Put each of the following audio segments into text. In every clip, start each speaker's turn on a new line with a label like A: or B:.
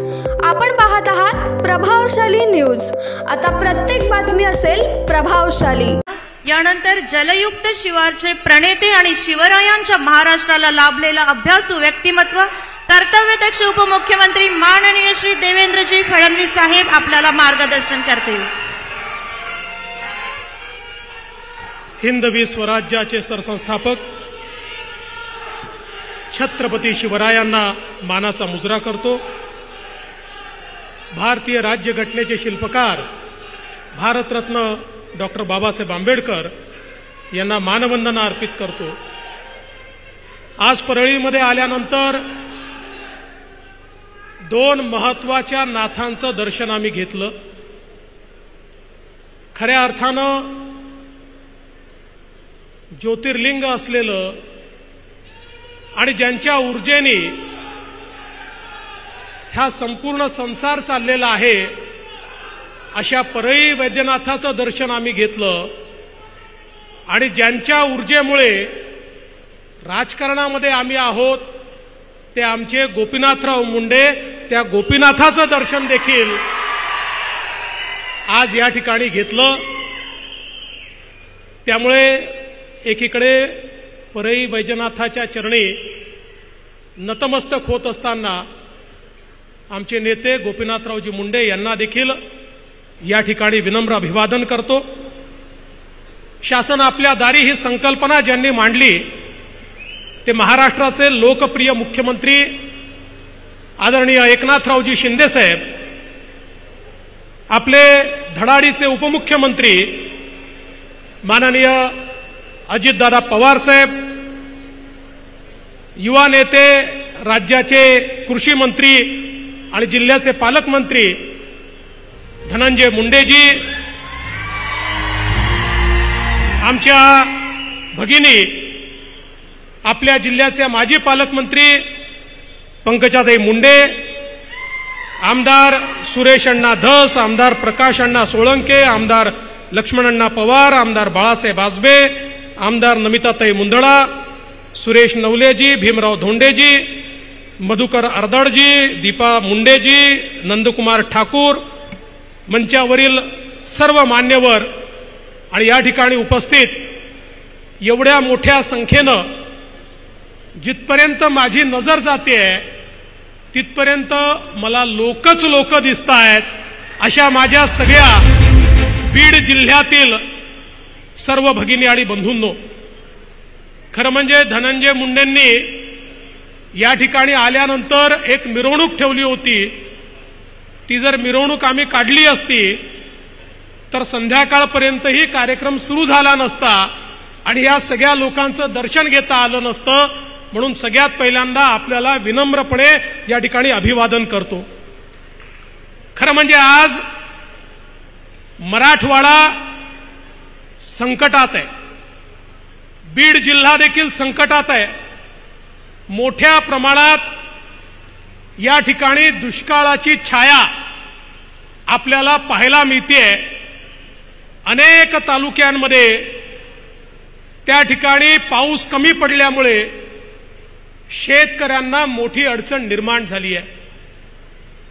A: आपण पाहत आहात प्रभावशाली न्यूज। आता प्रत्येक बातमी असेल प्रभावशाली।
B: यानंतर जलयुक्त शिवारचे प्रणेते आणि शिवरायांच्या महाराष्ट्राला लाभलेला अभ्यासू व्यक्तिमत्व कर्तव्यदक्ष उपमुख्यमंत्री माननीय श्री देवेंद्रजी फडणवीस साहेब आपल्याला मार्गदर्शन करतील।
C: हिंदवी स्वराज्याचे सरसंस्थापक छत्रपती शिवरायांना मानाचा मुजरा करतो। भारतीय राज्यघटनेचे शिल्पकार भारतरत्न डॉक्टर बाबासाहेब आंबेडकर यांना मानवंदना अर्पित करतो। आज परळीमध्ये आल्यानंतर दोन महत्त्वाच्या नाथांचं दर्शन आम्ही घेतलं। खऱ्या अर्थानं ज्योतिर्लिंग असलेलं आणि ज्यांच्या ऊर्जेने हा संपूर्ण संसार चाललेला आहे अशा परळी वैद्यनाथाचं दर्शन आम्ही घेतलं। आणि ज्यांच्या ऊर्जेमुळे राजकारणामध्ये आम्ही आहोत ते आमचे गोपीनाथराव मुंडे, त्या गोपीनाथाचं दर्शन देखील आज या ठिकाणी घेतलं। त्यामुळे एकीकडे परळी वैजनाथाच्या चरणी नतमस्तक होत असताना आमचे नेते गोपीनाथरावजी मुंडे यांना देखील या ठिकाणी विनम्र अभिवादन करतो। शासन आपल्या दारी ही संकल्पना ज्यांनी मांडली ते महाराष्ट्राचे लोकप्रिय मुख्यमंत्री आदरणीय एकनाथरावजी शिंदे साहेब, आपले धडाडीचे उपमुख्यमंत्री माननीय अजितदादा पवार साहेब, युवा नेते राज्याचे कृषी मंत्री आणि जिल्ह्याचे पालकमंत्री धनंजय मुंडेजी, आमच्या भगिनी आपल्या जिल्ह्याचे माजी पालकमंत्री पंकजाताई मुंडे, आमदार सुरेश अण्णा धस, आमदार प्रकाश अण्णा सोळंके, आमदार लक्ष्मण अण्णा पवार, आमदार बाळासाहेब आजबे, आमदार नमिताताई मुंदडा, सुरेश नवलेजी, भीमराव धोंडेजी, मधुकर अर्दडजी, दीपा मुंडेजी, नंदकुमार ठाकूर, मंचावरील सर्व मान्यवर आणि या ठिकाणी उपस्थित एवढ्या मोठ्या संख्येनं जिथपर्यंत माझी नजर जाते तिथपर्यंत मला लोकच लोक दिसत आहेत। अशा माझ्या सगळ्या बीड जिल्ह्यातील सर्व भगिनी आणि बंधूंनो, खरं म्हणजे धनंजय मुंडेंनी या ठिकाणी आल्यानंतर एक मिरवणूक ठेवली होती। ती जर मिरवणूक आम्ही काढली असती तर संध्याकाळपर्यंतही कार्यक्रम सुरू झाला नसता आणि या सगळ्या लोकांचं दर्शन घेता आलं नसतं। म्हणून सगळ्यात पहिल्यांदा आपल्याला विनम्रपणे या ठिकाणी अभिवादन करतो। खरं म्हणजे आज मराठवाडा संकटात आहे, बीड जिल्हा देखील संकटात आहे। मोठ्या प्रमाणात या ठिकाणी दुष्काळाची छाया आपल्याला पाहायला मिळते। अनेक तालुक्यांमध्ये त्या ठिकाणी पाऊस कमी पडल्यामुळे शेतकऱ्यांना मोठी अडचण निर्माण झाली आहे।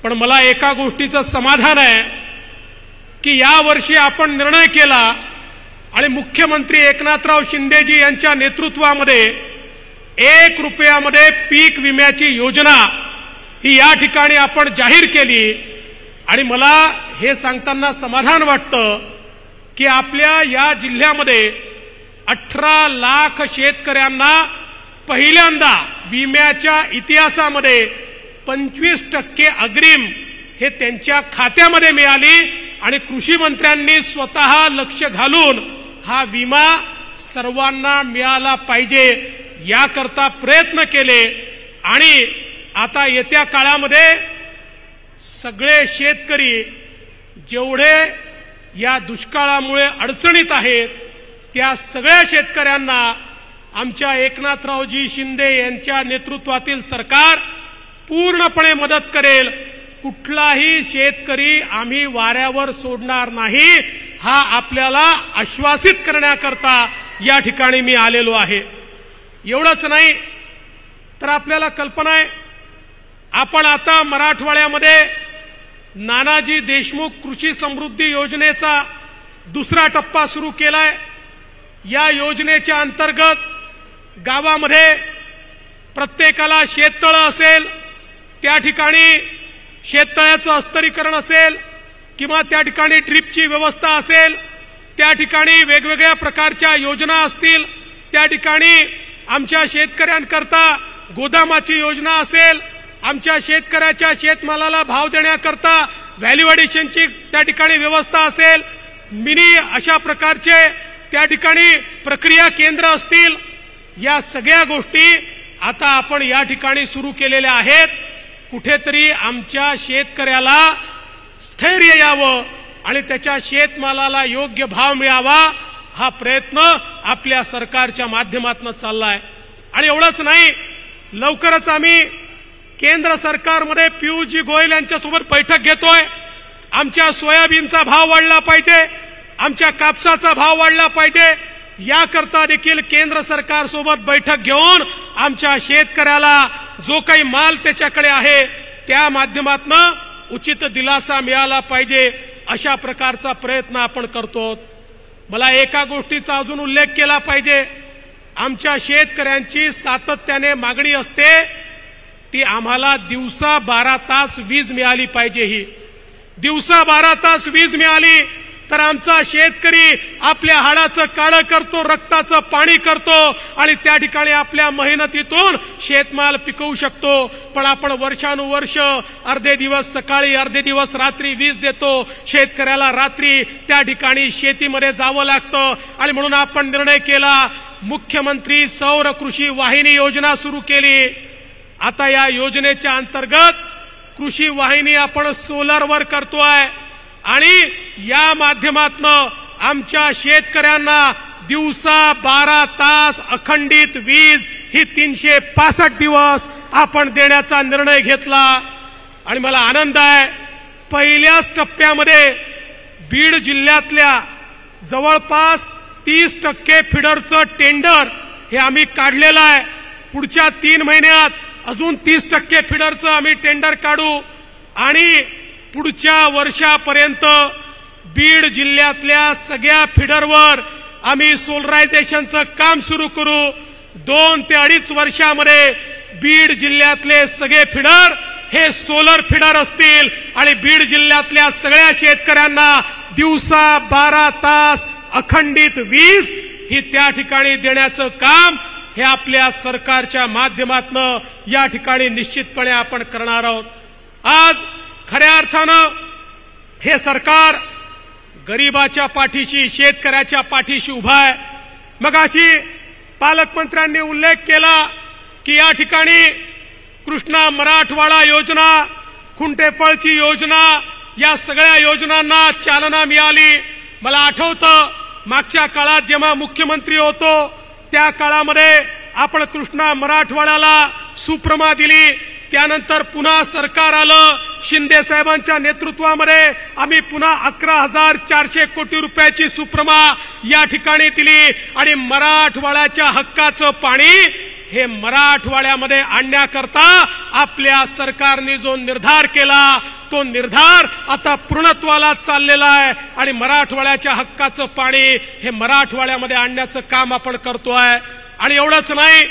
C: पण मला एका गोष्टीचं समाधान आहे की यावर्षी आपण निर्णय केला आणि मुख्यमंत्री एकनाथराव शिंदेजी यांच्या नेतृत्वामध्ये 1 रुपयामध्ये पीक विम्याची योजना ही या ठिकाणी आपण जाहीर केली। आणि मला हे सांगताना समाधान वाटतं की आपल्या या जिल्ह्यामध्ये 18 लाख शेतकऱ्यांना पहिल्यांदा विम्याच्या इतिहासामध्ये 25% अग्रिम हे त्यांच्या खात्यामध्ये मिळाली आणि कृषी मंत्र्यांनी स्वतः लक्ष घालून हा विमा सर्वांना मिळाला पाहिजे याकरता प्रयत्न केले। आणि आता येत्या काळामध्ये सगळे शेतकरी जेवढे या दुष्काळामुळे अडचणीत आहेत त्या सगळ्या शेतकऱ्यांना आमच्या एकनाथरावजी शिंदे यांच्या नेतृत्वातील सरकार पूर्णपणे मदत करेल। कुठलाही शेतकरी आम्ही वाऱ्यावर सोडणार नाही हा आपल्याला आश्वासित करण्याकरता या ठिकाणी मी आलेलो आहे। एवढंच नाही तर आपल्याला कल्पना आहे आपण आता मराठवाड्यामध्ये नानाजी देशमुख कृषी समृद्धी योजनेचा दुसरा टप्पा सुरू केलाय। या योजनेच्या अंतर्गत गावामध्ये प्रत्येकाला शेततळ असेल, त्या ठिकाणी शेततळ्याचं अस्तरीकरण असेल किंवा त्या ठिकाणी ड्रीपची व्यवस्था असेल, त्या ठिकाणी वेगवेगळ्या प्रकारच्या योजना असतील, त्या ठिकाणी आमच्या शेतकऱ्यांकरता गोदामाची योजना असेल, आमच्या शेतकऱ्याच्या शेतमालाला भाव देण्याकरता व्हॅल्यू ॲडिशनची त्या ठिकाणी व्यवस्था असेल, मिनी अशा प्रकारचे त्या ठिकाणी प्रक्रिया केंद्र असतील, या सगळ्या गोष्टी आता आपण या ठिकाणी सुरू केलेल्या आहेत। कुठेतरी आमच्या शेतकऱ्याला स्थैर्य यावं आणि त्याच्या शेतमालाला योग्य भाव मिळावा, हा प्रयत्न आपल्या सरकारच्या माध्यमातून चाललाय। आणि एवढंच नाही, लवकरच आम्ही केंद्र सरकारमध्ये पीयूषजी गोयल यांच्यासोबत बैठक घेतोय। आमच्या सोयाबीनचा भाव वाढला पाहिजे, आमच्या कापसाचा भाव वाढला पाहिजे, याकरता देखील केंद्र सरकारसोबत बैठक घेऊन आमच्या शेतकऱ्याला जो काही माल त्याच्याकडे आहे त्या माध्यमातून उचित दिलासा मिळाला पाहिजे, अशा प्रकारचा प्रयत्न आपण करतो। मला एका गोष्टीचा अजून उल्लेख केला पाहिजे, आमच्या शेतकऱ्यांची सातत्याने मागणी असते ती आम्हाला दिवसा 12 तास वीज मिळाली पाहिजे। ही दिवसा 12 तास वीज मिळाली तर आमचा शेतकरी आपल्या हाडाचं काळं करतो, रक्ताचं पाणी करतो आणि त्या ठिकाणी आपल्या मेहनतीतून शेतमाल पिकवू शकतो। पण आपण वर्षानुवर्ष अर्धे दिवस सकाळी अर्धे दिवस रात्री वीज देतो, शेतकऱ्याला रात्री त्या ठिकाणी शेतीमध्ये जावं लागतं। आणि म्हणून आपण निर्णय केला, मुख्यमंत्री सौर कृषी वाहिनी योजना सुरू केली। आता या योजनेच्या अंतर्गत कृषी वाहिनी आपण सोलरवर करतोय आणि या माध्यमातून आमच्या शेतकऱ्यांना दिवसा 12 तास अखंडित वीज ही 365 दिवस आपण देण्याचा निर्णय घेतला। आणि मला आनंद आहे, पहिल्याच टप्प्यामध्ये बीड जिल्ह्यातल्या जवळपास 30% फिडरचं टेंडर हे आम्ही काढलेलं आहे। पुढच्या 3 महिन्यात अजून 30% फिडरचं आम्ही टेंडर काढू आणि पुढच्या वर्षापर्यंत बीड जिल्ह्यातल्या सगळ्या फिडरवर आम्ही सोलरायझेशनचं काम सुरू करू। 2 ते 2.5 वर्षामध्ये बीड जिल्ह्यातले सगळे फिडर हे सोलर फिडर असतील आणि बीड जिल्ह्यातल्या सगळ्या शेतकऱ्यांना दिवसा 12 तास अखंडित वीज ही त्या ठिकाणी देण्याचं काम हे आपल्या सरकारच्या माध्यमातून या ठिकाणी निश्चितपणे आपण करणार आहोत। आज खऱ्या अर्थानं हे सरकार गरीबाच्या पाठीशी, शेतकऱ्याच्या पाठीशी उभा आहे। मगाशी पालकमंत्र्यांनी उल्लेख केला की या ठिकाणी कृष्णा मराठवाडा योजना, खुंटेफळची योजना, या सगळ्या योजनांना चालना मिळाली। मला आठवतं मागच्या काळात जेव्हा मुख्यमंत्री होतो त्या काळामध्ये आपण कृष्णा मराठवाड्याला सुप्रमा दिली, त्यानंतर पुन्हा सरकार आलं, शिंदे साहेबांच्या नेतृत्वामध्ये आम्ही पुन्हा 11,400 कोटी रुपयाची सुप्रमा या ठिकाणी दिली आणि मराठवाड्याच्या हक्काचं पाणी हे मराठवाड्यामध्ये आणण्याकरता आपल्या सरकारने जो निर्धार केला तो निर्धार आता पूर्णत्वाला चाललेला आहे आणि मराठवाड्याच्या हक्काचं पाणी हे मराठवाड्यामध्ये आणण्याचं काम आपण करतोय। आणि एवढंच नाही,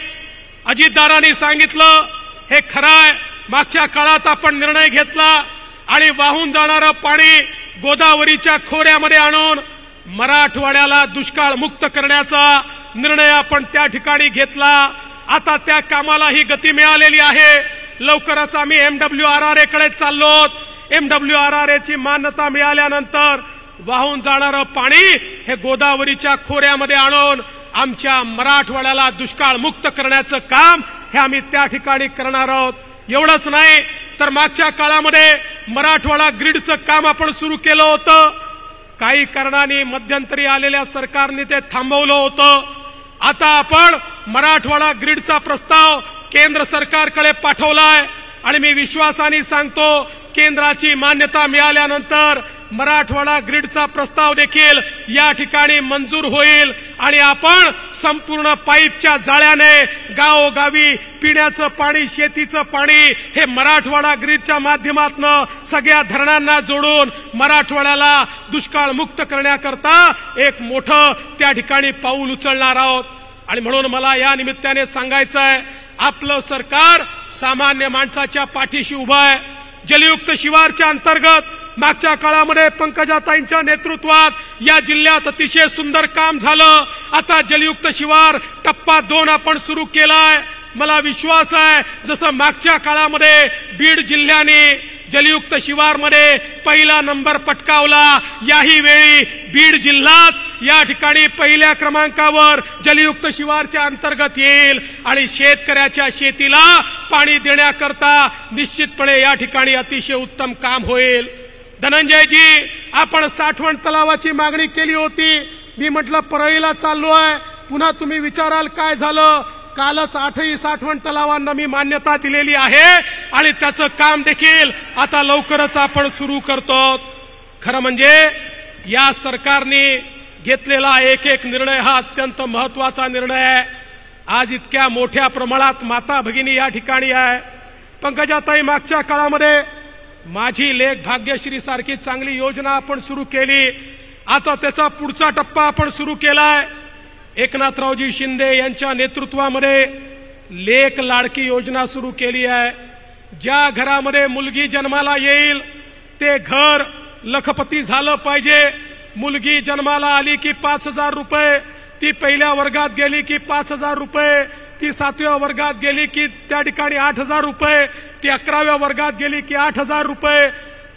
C: अजितदारांनी सांगितलं हे खरं आहे, मागच्या काळात आपण निर्णय घेतला आणि वाहून जाणारं पाणी गोदावरीच्या खोऱ्यामध्ये आणून मराठवाड्याला दुष्काळ मुक्त करण्याचा निर्णय आपण त्या ठिकाणी घेतला। आता त्या कामाला ही गती मिळालेली आहे। लवकरच आम्ही MWRRA कडे चाललो। MWRRA ची मान्यता मिळाल्यानंतर वाहून जाणारं पाणी हे गोदावरीच्या खोऱ्यामध्ये आणून आमच्या मराठवाड्याला दुष्काळ मुक्त करण्याचं काम हे आम्ही त्या ठिकाणी करणार आहोत। एवढंच नाही तर मागच्या काळामध्ये मराठवाडा ग्रीडचं काम आपण सुरू केलं होतं, काही कारणाने मध्यंतरी आलेल्या सरकारने ते थांबवलं होतं। आता आपण मराठवाडा ग्रीडचा प्रस्ताव केंद्र सरकारकडे पाठवलाय आणि मी विश्वासाने सांगतो केंद्राची मान्यता मिळाल्यानंतर मराठवाडा ग्रीडचा प्रस्ताव देखील या ठिकाणी मंजूर होईल आणि आपण संपूर्ण पाईपच्या जाळ्याने गावोगावी पिण्याचं पाणी, शेतीचं पाणी हे मराठवाडा ग्रीडच्या माध्यमातून सगळ्या धरणांना जोडून मराठवाड्याला दुष्काळ मुक्त करण्याकरता एक मोठं त्या ठिकाणी पाऊल उचलणार आहोत। आणि म्हणून मला या निमित्ताने सांगायचं आहे, आपलं सरकार सामान्य माणसाच्या पाठीशी उभं आहे। जलयुक्त शिवारच्या अंतर्गत मागच्या काळामध्ये पंकजाताईंच्या नेतृत्वात या जिल्ह्यात अतिशय सुंदर काम झालं। आता जलयुक्त शिवार टप्पा 2 आपण सुरू केलाय। मला विश्वास आहे, जसं मागच्या काळामध्ये बीड जिल्ह्याने जलयुक्त शिवारमध्ये पहिला नंबर पटकावला, याही वेळी बीड जिल्हाच या ठिकाणी पहिल्या क्रमांकावर जलयुक्त शिवारच्या अंतर्गत येईल आणि शेतकऱ्याच्या शेतीला पाणी देण्याकरता निश्चितपणे या ठिकाणी अतिशय उत्तम काम होईल। धनंजयजी, आपण साठवण तलावाची मागणी केली होती। मी म्हटलं परळीला चाललो आहे, पुन्हा तुम्ही विचाराल काय झालं। कालच 8ही साठवण तलावांना मी मान्यता दिलेली आहे आणि त्याचं काम देखील आता लवकरच आपण सुरू करतो। खरं म्हणजे या सरकारने घेतलेला एक निर्णय हा अत्यंत महत्वाचा निर्णय आहे। आज इतक्या मोठ्या प्रमाणात माता भगिनी या ठिकाणी आहे। पंकजाताई, मागच्या काळामध्ये माझी लेक भाग्यश्री सारखी चांगली योजना आपण सुरू केली। आता त्याचा पुढचा टप्पा आपण सुरू केलाय। एकनाथरावजी शिंदे यांच्या नेतृत्वामध्ये लेक लाडकी योजना सुरू केली आहे। ज्या घरामध्ये मुलगी जन्माला येईल ते घर लखपती झालं पाहिजे। मुलगी जन्माला आली की 5,000 रुपये, ती पहिल्या वर्गात गेली की 5,000 रुपये, ती 7व्या वर्गात गेली की त्या ठिकाणी 8,000 रुपये, ती 11व्या वर्गात गेली की 8,000 रुपये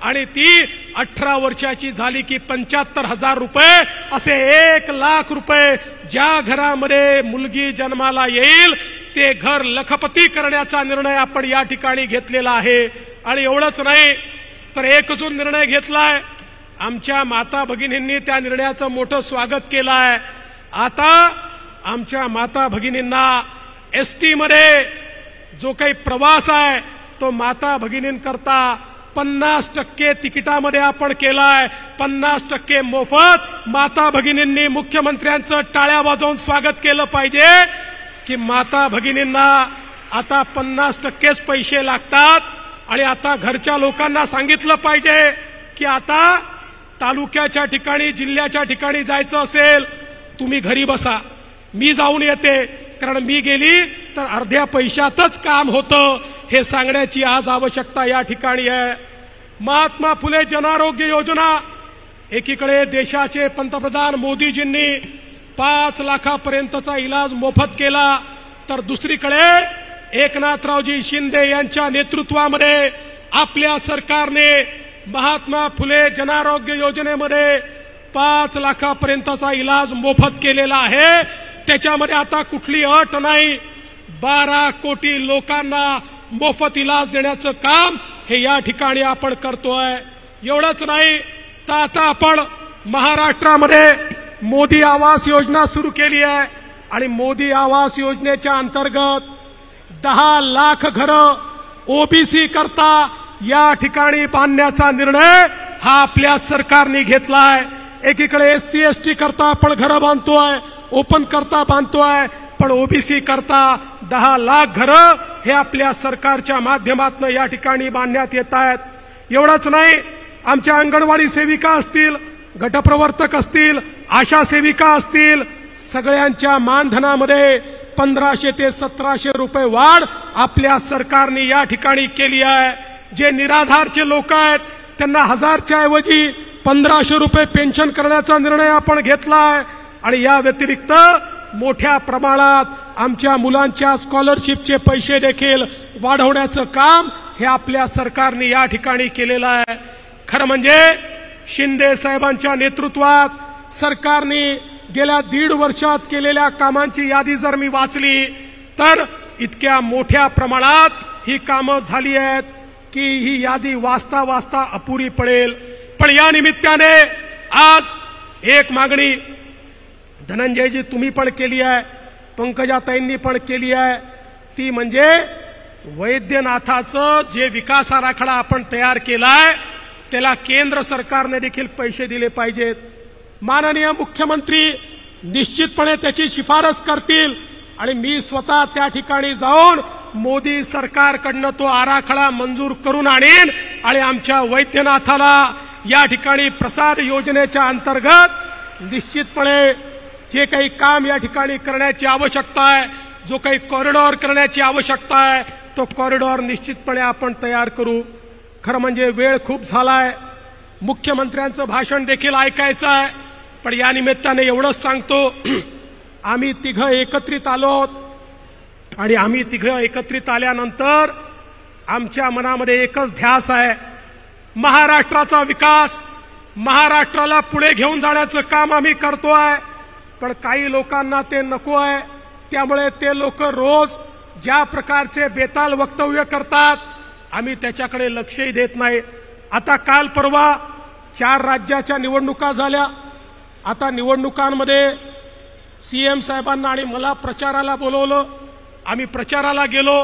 C: आणि ती 18 वर्षाची झाली की 75,000 रुपये, असे 1,00,000 रुपये ज्या घरामध्ये मुलगी जन्माला येईल ते घर लखपती करण्याचा निर्णय आपण या ठिकाणी घेतलेला आहे। आणि एवढंच नाही तर एक अजून निर्णय घेतलाय। आमच्या माता भगिनींनी त्या निर्णयाचं मोठं स्वागत केलं आहे। आता आमच्या माता भगिनींना एसटी मध्ये जो काही प्रवास आहे तो माता भगिनींकरता 50% तिकिटामध्ये आपण केलाय। 50% मोफत। माता भगिनींनी मुख्यमंत्र्यांचं टाळ्या वाजवून स्वागत केलं पाहिजे की माता भगिनींना आता 50%च पैसे लागतात। आणि आता घरच्या लोकांना सांगितलं पाहिजे की आता तालुक्याच्या ठिकाणी, जिल्ह्याच्या ठिकाणी जायचं असेल तुम्ही घरी बसा, मी जाऊन येते, कारण मी गेली तर अर्ध्या पैशातच काम होतं, हे सांगण्याची आज आवश्यकता या ठिकाणी आहे। महात्मा फुले जनआरोग्य योजना, एकीकडे देशाचे पंतप्रधान मोदीजींनी 5 लाखापर्यंतचा इलाज मोफत केला, तर दुसरीकडे एकनाथरावजी शिंदे यांच्या नेतृत्वामध्ये आपल्या सरकारने महात्मा फुले जनआरोग्य योजनेमध्ये 5 लाखापर्यंतचा इलाज मोफत केलेला आहे। त्याच्यामध्ये आता कुठली अट नाही, 12 कोटी लोकांना मोफत इलाज देण्याचं काम हे या ठिकाणी आपण करतोय। एवढंच नाही तर आता आपण महाराष्ट्रामध्ये मोदी आवास योजना सुरू केली आहे आणि मोदी आवास योजनेच्या अंतर्गत 10 लाख घरं ओबीसी करता या ठिकाणी बांधण्याचा निर्णय हा आपल्या सरकारने घेतलाय। एकीकडे SC ST करता आपण घरं बांधतोय, ओपन करता बांधतोय, पण ओबीसी करता 10 लाख घरं हे आपल्या सरकारच्या माध्यमातून या ठिकाणी बांधण्यात येत आहेत। एवढंच नाही, आमच्या अंगणवाडी सेविका असतील, गटप्रवर्तक असतील, आशा सेविका असतील, सगळ्यांच्या मानधनामध्ये 1500 ते 1700 रुपये वाढ आपल्या सरकारने या ठिकाणी केली आहे। जे निराधारचे लोक आहेत त्यांना 1000च्या ऐवजी 1500 रुपये पेन्शन करण्याचा निर्णय आपण घेतलाय। आणि या व्यतिरिक्त मोठ्या प्रमाणात आमच्या मुलांच्या स्कॉलरशिपचे पैसे देखील वाढवण्याचं काम हे आपल्या सरकारने या ठिकाणी केलेलं आहे। खरं म्हणजे शिंदे साहेबांच्या नेतृत्वात सरकारने गेल्या 1.5 वर्षात केलेल्या कामांची यादी जर मी वाचली तर इतक्या मोठ्या प्रमाणात ही कामं झाली आहेत की ही यादी वाचता वाचता अपुरी पडेल। पण या निमित्ताने आज एक मागणी धनंजयजी तुम्ही पण केली आहे, पंकजाताईंनी पण केली आहे, ती म्हणजे वैद्यनाथाचं जे विकास आराखडा आपण तयार केलाय त्याला केंद्र सरकारने देखील पैसे दिले पाहिजेत. माननीय मुख्यमंत्री निश्चितपणे त्याची शिफारस करतील आणि मी स्वतः त्या ठिकाणी जाऊन मोदी सरकारकडनं तो आराखडा मंजूर करून आणेन आणि आमच्या वैद्यनाथाला या ठिकाणी प्रसाद योजनेच्या अंतर्गत निश्चितपणे जे काही काम या ठिकाणी करण्याची आवश्यकता आहे, जो काही कॉरिडॉर करण्याची आवश्यकता आहे, तो कॉरिडॉर निश्चितपणे आपण तयार करू. खरं म्हणजे वेळ खूप झालाय, मुख्यमंत्र्यांचं भाषण देखील ऐकायचं आहे, पण या निमित्ताने एवढंच सांगतो, आम्ही तिघं एकत्रित आलोत आणि आम्ही तिघं एकत्रित आल्यानंतर आमच्या मनामध्ये एकच ध्यास आहे, महाराष्ट्राचा विकास, महाराष्ट्राला पुढे घेऊन जाण्याचं काम आम्ही करतोय. पण काही लोकांना ते नको आहे, त्यामुळे ते लोक रोज ज्या प्रकारचे बेताल वक्तव्य करतात आम्ही त्याच्याकडे लक्षही देत नाही. आता काल परवा 4 राज्याच्या निवडणुका झाल्या. आता निवडणुकांमध्ये सीएम साहेबांना आणि मला प्रचाराला बोलवलं. आम्ही प्रचाराला गेलो.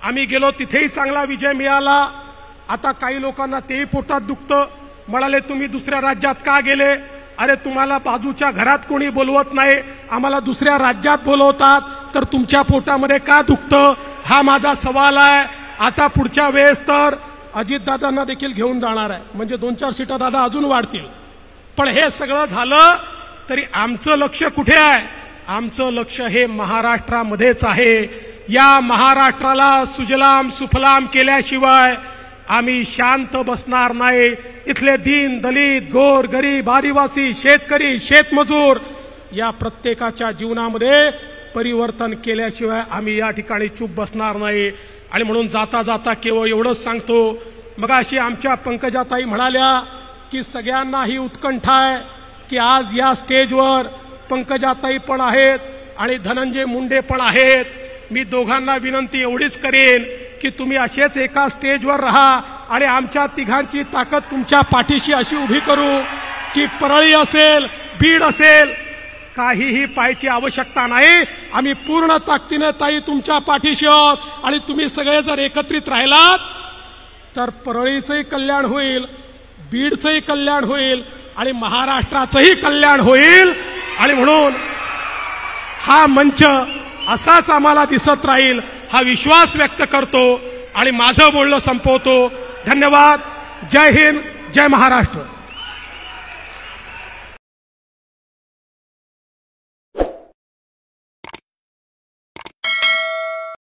C: आम्ही गेलो तिथेही चांगला विजय मिळाला. आता काही लोकांना तेही पोटात दुखतं. म्हणाले तुम्ही दुसऱ्या राज्यात का गेले? अरे तुम्हाला बाजूच्या घरात कोणी बोलवत नाही, आम्हाला दुसऱ्या राज्यात बोलवतात, तर तुमच्या पोटामध्ये का दुखतं? हा माझा सवाल आहे. आता पुढच्या वेळेस तर अजितदादांना देखील घेऊन जाणार आहे, म्हणजे 2-4 सीटा दादा अजून वाढतील. पण हे सगळं झालं तरी आमचं लक्ष कुठे आहे? आमचं लक्ष हे महाराष्ट्रामध्येच आहे. या महाराष्ट्राला सुजलाम सुफलाम केल्याशिवाय आम्ही शांत बसणार नाही. इथले दीन दलित, गोर गरीब, आदिवासी, शेतकरी, शेतमजूर या प्रत्येकाच्या जीवनामध्ये परिवर्तन केल्याशिवाय आम्ही या ठिकाणी चूप बसणार नाही. आणि म्हणून जाता जाता केवळ एवढंच सांगतो, मगाशी आमच्या पंकजाताई म्हणाल्या की सगळ्यांना ही उत्कंठा आहे की आज या स्टेजवर पंकजाताई पण आहेत आणि धनंजय मुंडे पण आहेत. मी दोघांना विनंती एवढीच करेन की तुम्ही असेच एका स्टेजवर राहा आणि आमच्या तिघांची ताकद तुमच्या पाठीशी अशी उभी करू की परळी असेल, बीड असेल, काहीही पाहायची आवश्यकता नाही. आम्ही पूर्ण ताकदीने ताई तुमच्या पाठीशी आहोत आणि तुम्ही सगळे जर एकत्रित राहिलात तर परळीचंही कल्याण होईल, बीडचंही कल्याण होईल आणि महाराष्ट्राचंही कल्याण होईल. आणि म्हणून हा मंच असाच आम्हाला दिसत राहील हा विश्वास व्यक्त करतो आणि माझं बोलणं संपवतो. धन्यवाद. जय हिंद, जय महाराष्ट्र.